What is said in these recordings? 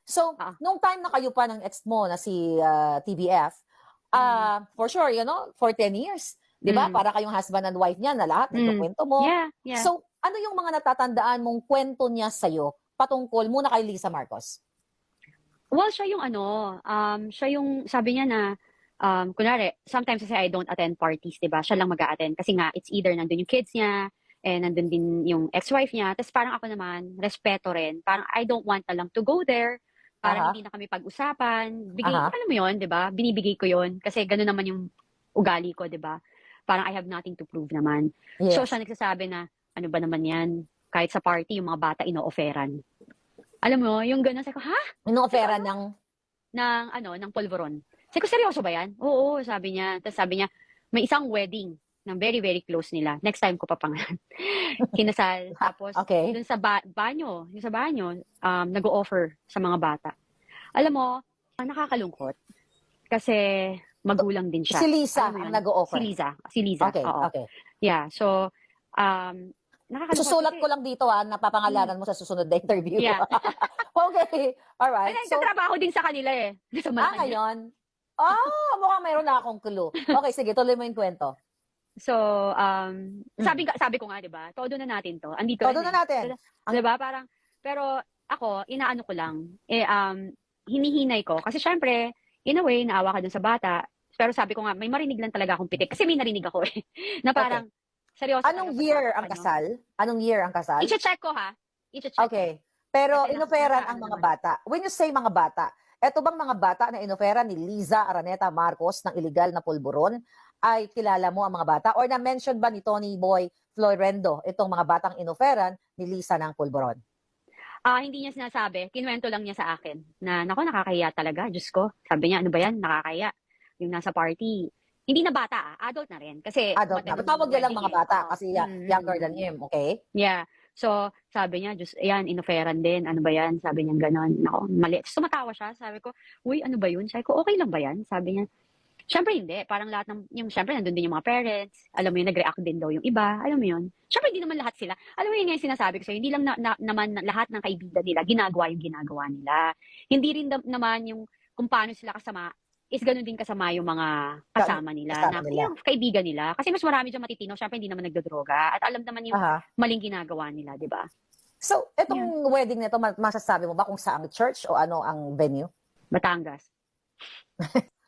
So, Oo. nung time na kayo pa ng ex mo na si TBF, for sure, for 10 years, 'di ba? Mm. Para kayong husband and wife niya na lahat, Mm. nagkukuwento mo. Yeah, yeah. So, ano yung mga natatandaan mong kwento niya sa'yo patungkol muna kay Lisa Marcos? Well, siya yung siya yung sabi niya na, kunwari, sometimes kasi I don't attend parties, 'di ba? Siya lang mag-a-attend kasi nga it's either nandun yung kids niya, nandun din yung ex-wife niya. Tapos parang ako naman, respeto rin. Parang I don't want na lang to go there para Aha, hindi na kami pag-usapan. aha, Alam mo yon, 'di ba? Binibigay ko yon kasi gano'n naman yung ugali ko, 'di ba? Parang I have nothing to prove naman. So yes. siya nagsasabi na, "Ano ba naman 'yan? Kahit sa party yung mga bata ino-offeran." Alam mo, yung gano'n. Sabi ko, "Ha?" Sabi ko, Ino-offeran "Ano?" ng Ng polvoron. Sabi ko, "Seryoso ba 'yan?" "Oo," sabi niya. Tapos sabi niya, may isang wedding ng very, very close nila. Next time ko papangalan. Kinasal. Tapos okay. dun sa banyo, yung sa banyo, nag-o-offer sa mga bata. Alam mo, ang nakakalungkot kasi magulang din Si siya. Lisa Alam mo ang yun? nag-o-offer. Si Liza, Okay, oo. okay. Yeah, so, um, nakakalungkot Isusulat ko kasi lang dito, hmm, napapangalanan mo sa susunod na interview. yeah. Okay, Ay, alright. So, nagtatrabaho din sa kanila, eh, sa Malacanang. ngayon? Mukhang meron na akong clue. Okay, sige, tuloy mo yung kwento. So, Hmm. sabi ko nga 'di ba, todo na natin 'to, andito Todo na rin, eh. natin. 'Di Ang ba parang pero ako inaano ko lang, hinihinay ko kasi siyempre in a way naawa ka dun sa bata, pero sabi ko nga may marinig lang talaga akong pitik kasi may narinig ako, eh, na okay. parang seryoso kayo Anong year ang pagsasakan niyo. kasal? Anong year ang kasal? Iche-check ko ha, iche-check ko. Okay. Pero Kasi inoferan ang naka-ano mga naman. bata. When you say mga bata, eto bang mga bata na inoferan ni Liza Araneta Marcos ng illegal na pulburon ay kilala mo ang mga bata? Or na-mention ba ni Tony Boy Florendo itong mga batang inoferan ni Liza ng pulburon? Hindi niya sinasabi, kinuwento lang niya sa akin na, "Naku, nakakahiya talaga, Diyos ko." Sabi niya, "Ano ba 'yan, nakakahiya." Yung nasa party, hindi na bata, adult na rin kasi Adult na. umattend ng Tawag niya lang wedding, mga eh, bata oo. kasi younger than him, okay? Yeah. So, sabi niya, "Diyos, ayan inoferan din, ano ba 'yan?" Sabi niyang gano'n. Naku, mali. Ta's tumatawa siya, sabi ko, "Uy, ano ba 'yun?" Sabi ko, "Okey lang ba 'yan?" Sabi niya, "Siyempre hindi, parang lahat ng yung siyempre nandun din yung mga parents, alam mo yun, nag-react din daw yung iba, alam mo yun? Siyempre hindi naman lahat sila." Alam mo yun nga yung sinasabi ko sa'yo, hindi lang naman lahat ng kaibigan nila ginagawa yung ginagawa nila. Hindi rin naman yung kung paano sila kasama is gano'n din kasama yung mga kasama nila Kasama na nila. yung kaibigan nila. Kasi mas marami diyang matitino, siyempre hindi naman nagdodroga at alam naman yung Aha. maling ginagawa nila, 'di ba? So, Yeah. etong wedding na 'to masasabi mo ba kung saang church o ano ang venue? Batangas.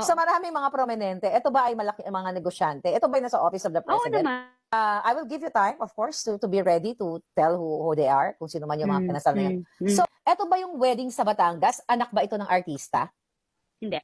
So, Oo. maraming mga prominente. Ito ba ay malaki mga negosyante? Ito ba ay nasa office of the Oo president? naman. I will give you time, of course, to be ready to tell who they are, kung sino man yung mga Hmm, kinasal na yan. hmm. So, eto ba yung wedding sa Batangas? Anak ba ito ng artista? Hindi.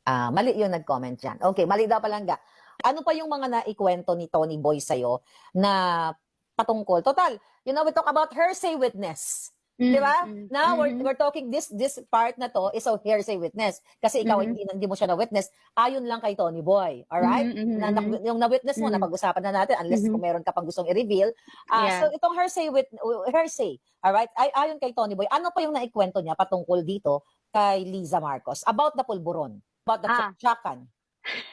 Mali yung nag-comment dyan. Okay, mali daw palangga. Ano pa yung mga naikwento ni Tony Boy sa'yo na patungkol? Total, we talk about hearsay witness. Di Hmm, ba? hmm, Now, mhm, we're talking this part na to is a hearsay witness. Kasi ikaw, mhm, hindi mo siya na-witness. Ayon lang kay Tony Boy. Alright? mhm, mhm, Yung na-witness mo, mhm, napag-usapan na natin, unless mhm. kung meron ka pang gustong i-reveal. Yeah. So, itong hearsay, alright? Ayon kay Tony Boy, ano pa yung naikwento niya patungkol dito kay Liza Marcos about the pulburon, about the Ah, tsuktsakan?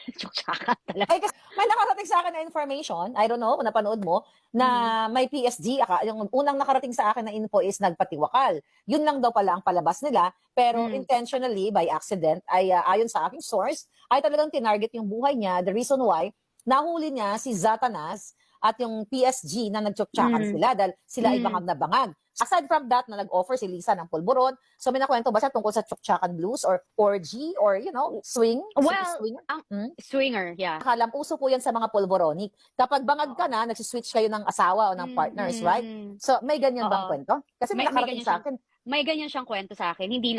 tsuktsakan talaga. Ay, kasi may nakarating sa akin na information, I don't know kung napanood mo, Mhm, na may PSG, yung unang nakarating sa akin na info is nagpatiwakal. Yun lang daw pala ang palabas nila, pero hmm, intentionally, by accident, ay ayon sa aking source, ay talagang tinarget yung buhay niya. The reason why, nahuli niya si Zatanas at yung PSG na nagtsuktsakan hmm, sila dahil sila ay hmm. bangag na bangag. Aside from that, na nag-offer si Lisa ng pulburon, so may nakwento ba siya tungkol sa tsuktsakan blues or orgy or, swing? Well, Swing? ang Hmm? swinger, yeah. Alam, uso po yan sa mga pulboronic. Kapag bangag ka Oo. na, nagsiswitch kayo ng asawa o ng Hmm, partners, right? hmm, So, may ganyan bang oo. kwento? Kasi may May nakarating ganyan sa siyang akin. kwento sa akin, hindi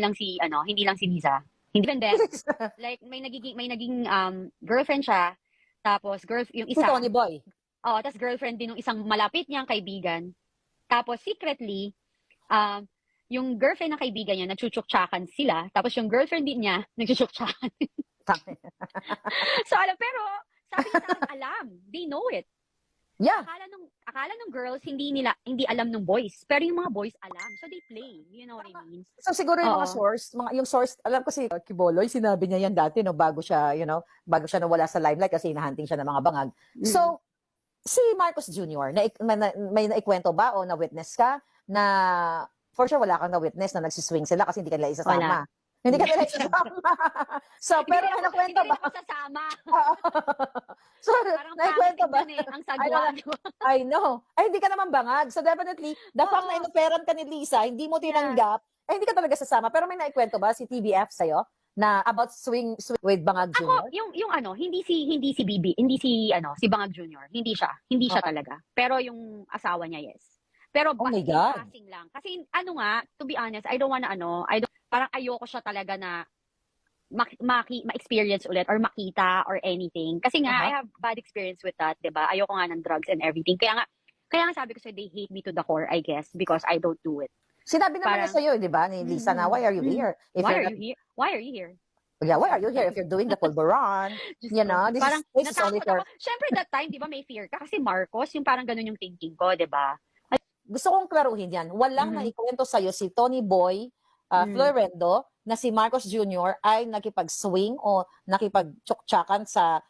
lang si Liza. Hindi rin din. Like may naging, girlfriend siya, tapos yung Si isa, Tony Boy. oo, ta's girlfriend din nung isang malapit niyang kaibigan. Tapos secretly, um, yung girlfriend ng kaibigan niya nagtsutsutsakan sila, tapos yung girlfriend din niya nagtsutsutsakan. So pero sabi niya sa'kin alam, they know it. Yeah. Akala nung girls hindi alam nung boys, pero yung mga boys alam, so they play, you know what I mean? So, siguro yung mga Oo. source, yung source, alam ko si Kiboloy, sinabi niya yan dati, no, bago siya, bago siya nawala sa limelight kasi hinahunting siya ng mga bangag. Mm. So, si Marcos Jr., may naikwento ba o na-witness ka na for sure wala kang na-witness na nagsiswing sila kasi hindi ka nila isasama. Wala. Hindi ka nila isasama. So, pero may nakwento Hindi ba? ako sasama. So, Parang naikwento pangit ba? tignan ang Ay, sagwa. I know. Ay, hindi ka naman bangag. So, definitely, the fact na Oo. inoferan ka ni Lisa, hindi mo tinanggap, hindi ka talaga sasama. Pero may naikwento ba si TVF sa'yo na about swing with Bangag Ako, Jr.? yung ano, hindi si Bibi, hindi si Bangag Junior. Hindi siya Okay. talaga. Pero yung asawa niya, yes. Pero Oh my in God. passing lang. Kasi ano nga, to be honest, parang ayoko siya talaga na ma-experience ulit or makita or anything. Kasi nga, I have bad experience with that, di ba? Ayoko nga ng drugs and everything. Kaya nga sabi ko sa'yo, they hate me to the core, I guess, because I don't do it. Sinabi naman niya Parang, sa'yo, di ba, ni Lisa, na why are you here? If Why you're are you here? Why are you here? Yeah, why are you here if you're doing the pulveron? Diyos You ko. know, Parang this is only natakot for, ako. Syempre that time, di ba, may fear ka kasi Marcos, yung parang ganun yung thinking ko, di ba? gusto kong klaruhin yan. Walang Mhm. naikwento sa'yo si Tony Boy Florendo na si Marcos Jr. ay nakipag-swing o nakipag-tsuktsakan sa,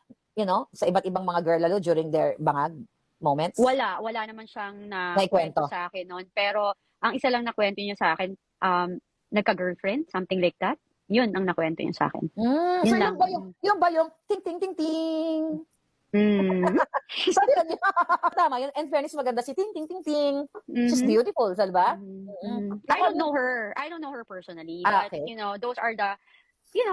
sa iba't ibang mga girl lalo during their bangag moments? Wala naman siyang Naikwento. nakwento sa akin noon. Pero ang isa lang nakwento niya sa akin, nagka-girlfriend, something like that. Yun ang nakwento niya sa akin. So Yun lang. yung ba yung ting ting ting ting? Mm. So yun. Tama yun. And fairness, maganda si ting ting ting ting. She's Mhm. beautiful, diba? I don't know her. I don't know her personally. But, Okay. those are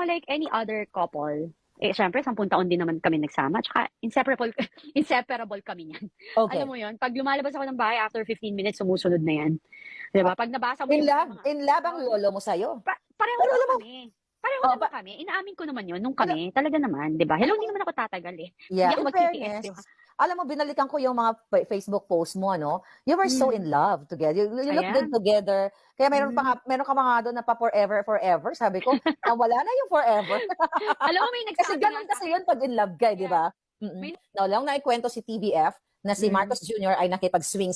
like any other couple. Syempre, 10 taon din naman kami nagsama. Tsaka, inseparable kami niyan. Okay. Alam mo yun, pag lumalabas ako ng bahay, after 15 minutes, sumusunod na yan. Diba? Pag nabasa mo In yung love? mga... In love ang lolo mo sa'yo? Pareho Pero naman alam mo- kami. Pareho Oh, naman kami. Inaamin ko naman yun nung kami. Talaga naman, di ba? Hello, hindi naman ako tatagal eh. Yeah, Hindi ako in mag-TTS, fairness, di ba? alam mo, binalikan ko yung mga Facebook post mo, ano? You were so in love together. You look good Ayan. together. Kaya meron ka mga doon na pa forever. Sabi ko, wala na yung forever. Alam mo, may Kasi nagsabi ganun nga sa kasi yun pag in love ka, di ba? May- No, lang naikwento si TVF na si Marcos Jr. ay nakipag-swing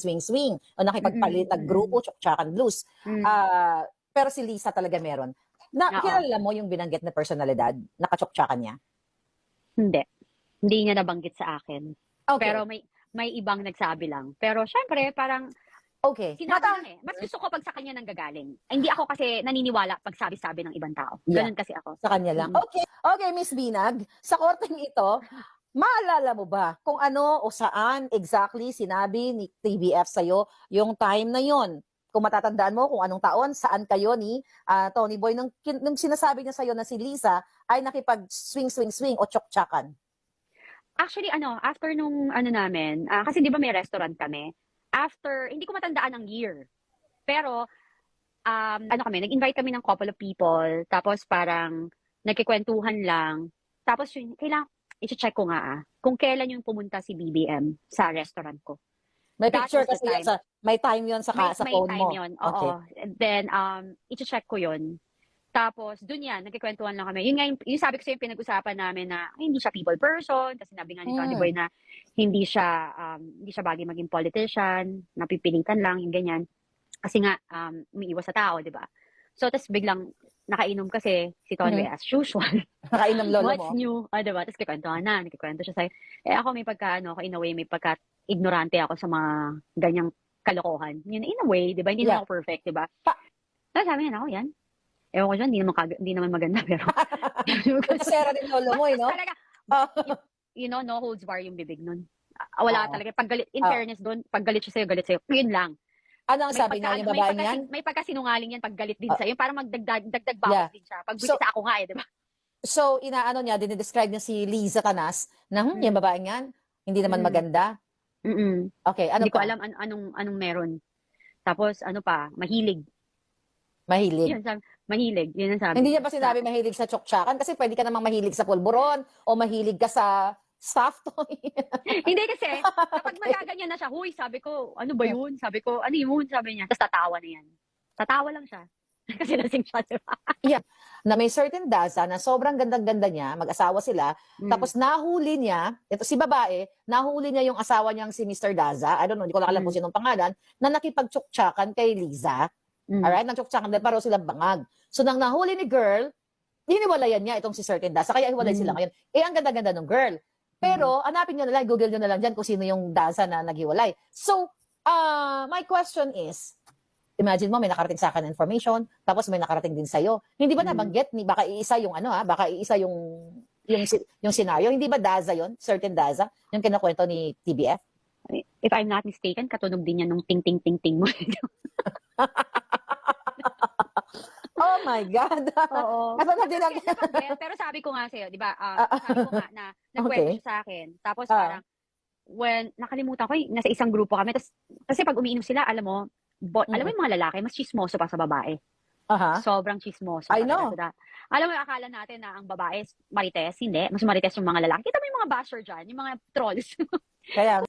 o nakipagpalit ng grupo, Tsuktsakan Blues. Pero si Lisa talaga meron. Oo. Kilala mo yung binanggit na personalidad na katsuktsakan niya? Hindi. Hindi niya nabanggit sa akin. Okay. Pero may ibang nagsabi lang. Pero syempre, parang Okay. sinabi lang eh. Mas gusto ko pag sa kanya nanggagaling. Hindi ako kasi naniniwala pag sabi-sabi ng ibang tao. Ganun kasi ako. Sa kanya lang. Okay, Miss Binag, sa korteng ito, maalala mo ba kung ano o saan exactly sinabi ni TVF sa'yo yung time na yon? Kung matatandaan mo kung anong taon, saan kayo ni Tony Boy nung sinasabi niya sa'yo na si Lisa ay nakipag-swing o tsuktsakan? Actually, after nung namin, kasi di ba may restaurant kami, after, hindi ko matandaan ang year. Pero, nag-invite kami ng couple of people, tapos parang nagkikwentuhan lang. Tapos yun, i-check ko nga kung kailan yung pumunta si BBM sa restaurant ko. May That picture was the kasi time. may time yon sa May phone time mo. yun, Okay. oo. And then, i-check ko yun. Tapos, dun yan, nagkikwentuhan lang kami. Yun nga, yung sabi ko sa'yo, pinag-usapan namin na hindi siya people person, kasi sinabi nga ni Tony Boy na hindi siya bagay maging politician, napipilitan lang, yung ganyan. Kasi nga, umiiwas sa tao, di ba? So, tapos biglang, nakainom kasi si Tony Boy as usual. Nakainom lolo What's mo? new? Diba? Tapos nagkikwento siya sa'yo. Ako may in a way, may ignorante ako sa mga ganyang kalokohan. Yun, in a way, di ba? Hindi naman ako perfect, di ba? Sabi niya, ako yan. Ewan ko dyan, hindi naman maganda, pero... Sera din lolo mo, no? Talaga, no holds bar yung bibig nun. Wala talaga. In fairness doon, pag galit siya sa'yo, yun lang. Ano ang sabi niya yung babae niyan? May pagkasinungaling yan pag galit din sa'yo. Parang magdagdag bawas din siya. Pag sa ako nga di ba? So, dinidescribe niya si Liza Canas na, yung babae niyan, hindi naman maganda. Okay, ano hindi pa? ko alam anong meron. Tapos, mahilig. Mahilig. Mahilig. Yun ang sabi. Hindi niya ba sinabi mahilig sa tsuktsakan? Kasi pwede ka namang mahilig sa pulburon o mahilig ka sa stuffed toy. Hindi kasi, kapag magaganyan na siya, huy, sabi ko, ano ba yun? Sabi ko, ano yun? Sabi niya. Tapos tatawa na yan. Tatawa lang siya. Kasi lasing siya, diba? Yeah. Na may certain Daza na sobrang gandang-ganda niya, mag-asawa sila, tapos nahuli niya, ito si babae, nahuli niya yung asawa niyang si Mr. Daza, I don't know, hindi ko lang alam kung sinong pangalan, na nakipagtsuktsakan kay Liza. Alright? Nagtsuktsakan, pero sila bangag. So, nang nahuli ni girl, hiniwalayan niya itong si certain Daza, kaya hiwalay sila ngayon. Ang ganda-ganda ng girl. Pero, hanapin nyo na lang, Google nyo na lang dyan kung sino yung Daza na naghiwalay. So, my question is, Imagine mo, may nakarating sa akin na information, tapos may nakarating din sa'yo. Hindi ba Mm. nabanggit, baka iisa yung baka iisa yung scenario? Hindi ba DAZA yon? Certain DAZA? Yung kinakwento ni TBF? If I'm not mistaken, katunog din yan nung ting-ting-ting-ting mo. Oh my God! Oo. Kasunod din ang... Pero sabi ko nga sa'yo, di ba, Ah, sabi ko nga na nagkwento okay. siya sa akin. Tapos Ah. parang, when nakalimutan ko, nasa isang grupo kami. Kasi pag umiinom sila, alam mo yung mga lalaki, mas chismoso pa sa babae. Aha. Sobrang chismoso I talaga know. sila. Alam mo, akala natin na ang babae is marites. Hindi. Mas marites yung mga lalaki. Kita mo yung mga basher dyan, yung mga trolls. Kaya